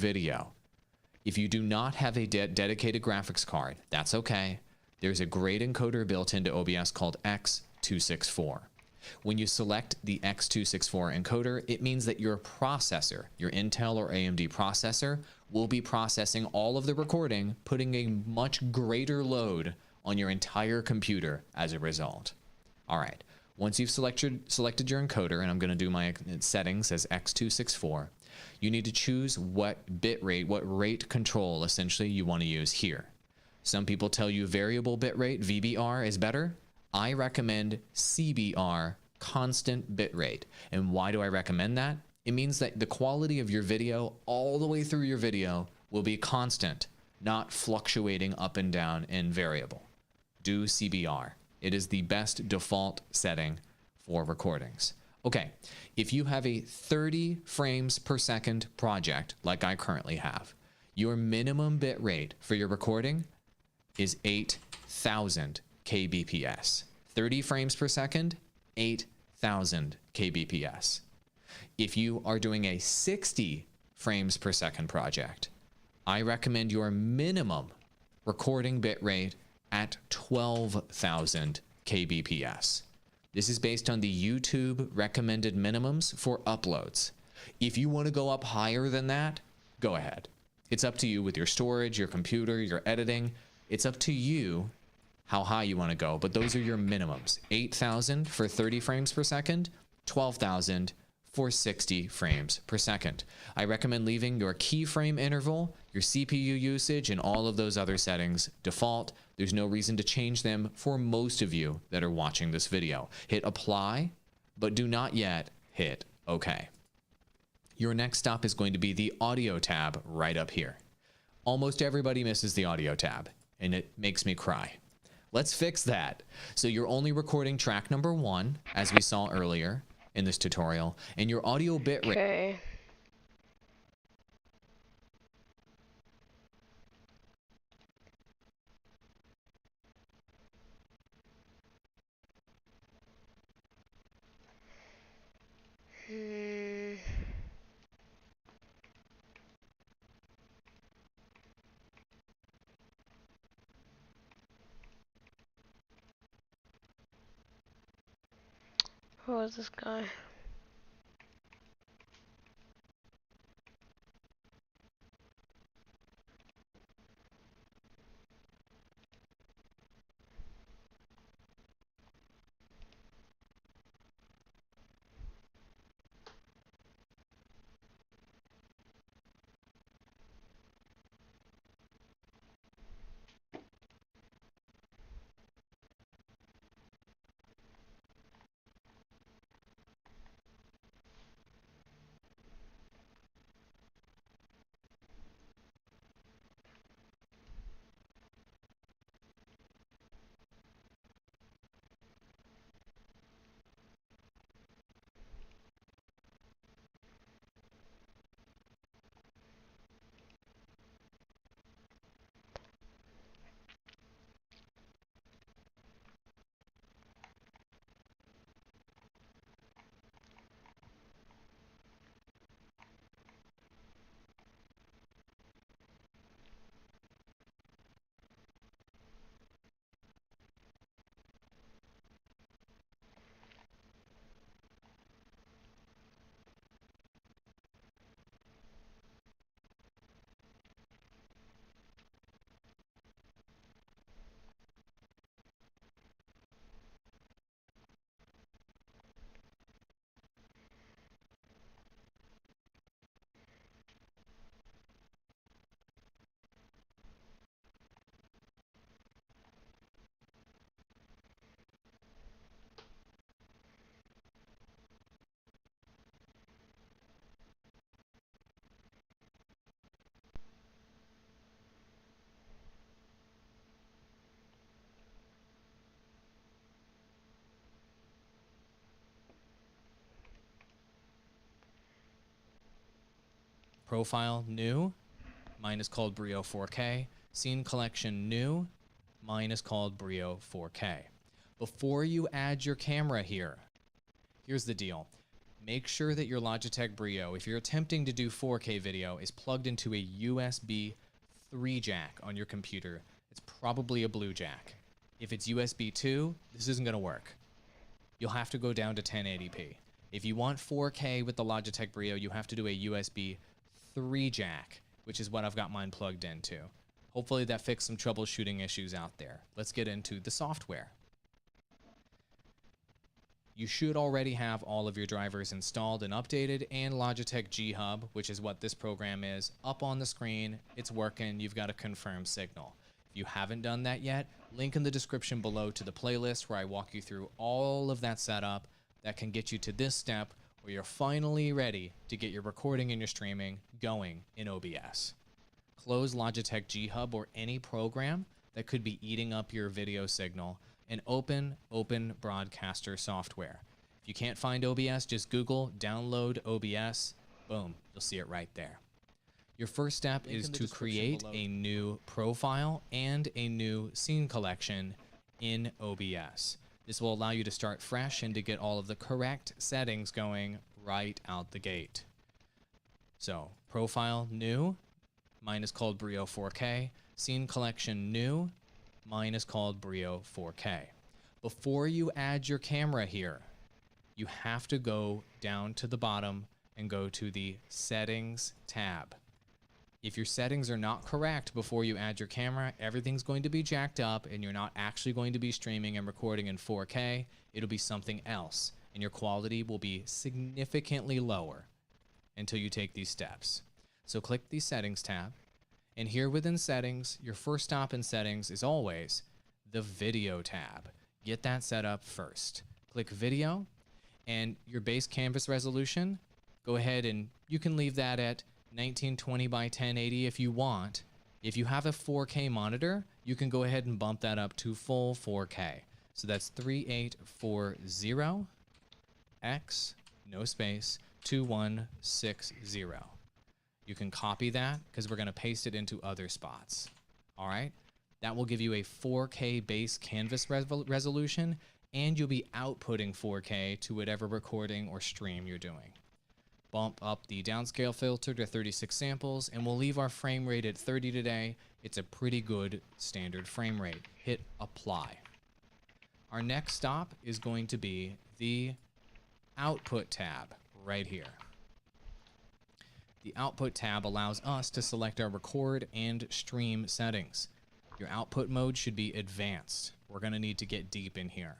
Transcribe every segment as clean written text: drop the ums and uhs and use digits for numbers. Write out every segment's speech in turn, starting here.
video. If you do not have a dedicated graphics card, that's okay. There's a great encoder built into OBS called X264. When you select the X264 encoder, it means that your processor, your Intel or AMD processor, will be processing all of the recording, putting a much greater load on your entire computer as a result. All right, once you've selected your encoder, and I'm going to do my settings as X264, you need to choose what bit rate, what rate control essentially you want to use here. Some people tell you variable bitrate, VBR, is better. I recommend CBR, constant bitrate. And why do I recommend that? It means that the quality of your video all the way through your video will be constant, not fluctuating up and down and variable. Do CBR. It is the best default setting for recordings. Okay, if you have a 30 frames per second project like I currently have, your minimum bit rate for your recording is 8,000 kbps. 30 frames per second, 8,000 kbps. If you are doing a 60 frames per second project, I recommend your minimum recording bit rate at 12,000 kbps. This is based on the YouTube recommended minimums for uploads. If you want to go up higher than that, go ahead. It's up to you with your storage, your computer, your editing. It's up to you how high you want to go, but those are your minimums. 8,000 for 30 frames per second, 12,000 for 60 frames per second. I recommend leaving your keyframe interval, your CPU usage, and all of those other settings default. There's no reason to change them for most of you that are watching this video. Hit apply, but do not yet hit OK. Your next stop is going to be the audio tab right up here. Almost everybody misses the audio tab, and it makes me cry. Let's fix that. So you're only recording track number 1, as we saw earlier in this tutorial, and your audio bit rate. Okay. Who is this guy? Profile new. Mine is called Brio 4K. Scene collection new. Mine is called Brio 4K. Before you add your camera here, here's the deal. make sure that your Logitech Brio, if you're attempting to do 4K video, is plugged into a USB 3 jack on your computer. It's probably a blue jack. If it's USB 2, this isn't going to work. You'll have to go down to 1080p. If you want 4K with the Logitech Brio, you have to do a USB 3 jack, which is what I've got mine plugged into. Hopefully that fixed some troubleshooting issues out there. Let's get into the software. You should already have all of your drivers installed and updated, and Logitech G Hub, which is what this program is, up on the screen. It's working. You've got a confirmed signal. If you haven't done that yet, link in the description below to the playlist where I walk you through all of that setup that can get you to this step where you're finally ready to get your recording and your streaming going in OBS. Close Logitech G Hub or any program that could be eating up your video signal and open Broadcaster software. If you can't find OBS, just Google download OBS. Boom, you'll see it right there. Your first step is to create a new profile and a new scene collection in OBS. This will allow you to start fresh and to get all of the correct settings going right out the gate. So, profile new, mine is called Brio 4K. Scene collection new, mine is called Brio 4K. Before you add your camera here, you have to go down to the bottom and go to the Settings tab. If your settings are not correct before you add your camera, everything's going to be jacked up and you're not actually going to be streaming and recording in 4K. It'll be something else, and your quality will be significantly lower until you take these steps. So click the Settings tab, and here within Settings, your first stop in Settings is always the Video tab. Get that set up first. Click Video, and your base canvas resolution, go ahead and you can leave that at 1920 by 1080 if you want. If you have a 4K monitor, you can go ahead and bump that up to full 4K. So that's 3840 x, no space, 2160. You can copy that because we're going to paste it into other spots. All right, that will give you a 4K base canvas resolution, and you'll be outputting 4K to whatever recording or stream you're doing. Bump up the downscale filter to 36 samples, and we'll leave our frame rate at 30 today. It's a pretty good standard frame rate. Hit apply. Our next stop is going to be the Output tab right here. The Output tab allows us to select our record and stream settings. Your output mode should be advanced. We're going to need to get deep in here.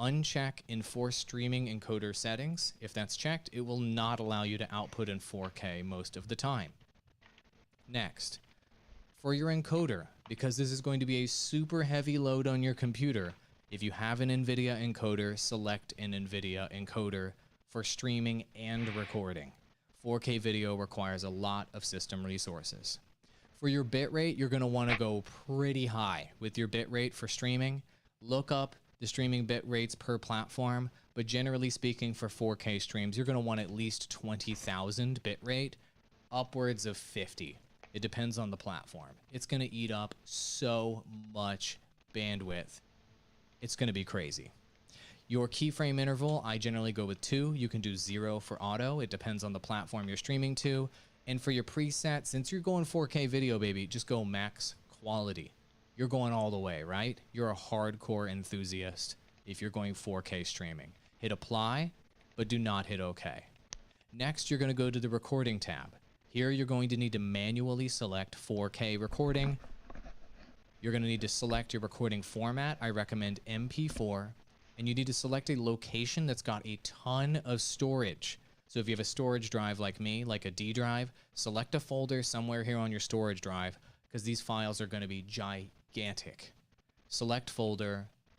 Uncheck Enforce Streaming Encoder Settings. If that's checked, it will not allow you to output in 4K most of the time. Next, for your encoder, because this is going to be a super heavy load on your computer, if you have an NVIDIA encoder, select an NVIDIA encoder for streaming and recording. 4K video requires a lot of system resources. For your bitrate, you're going to want to go pretty high with your bitrate for streaming. Look up the streaming bit rates per platform, but generally speaking for 4K streams, you're going to want at least 20,000 bit rate, upwards of 50. It depends on the platform. It's going to eat up so much bandwidth. It's going to be crazy. Your keyframe interval, I generally go with 2. You can do 0 for auto. It depends on the platform you're streaming to. And for your preset, since you're going 4K video, baby, just go max quality. You're going all the way, right? You're a hardcore enthusiast if you're going 4K streaming. Hit apply, but do not hit OK. Next, you're going to go to the recording tab. Here, you're going to need to manually select 4K recording. You're going to need to select your recording format. I recommend MP4. And you need to select a location that's got a ton of storage. So if you have a storage drive like me, like a D drive, select a folder somewhere here on your storage drive because these files are going to be gigantic. Select folder,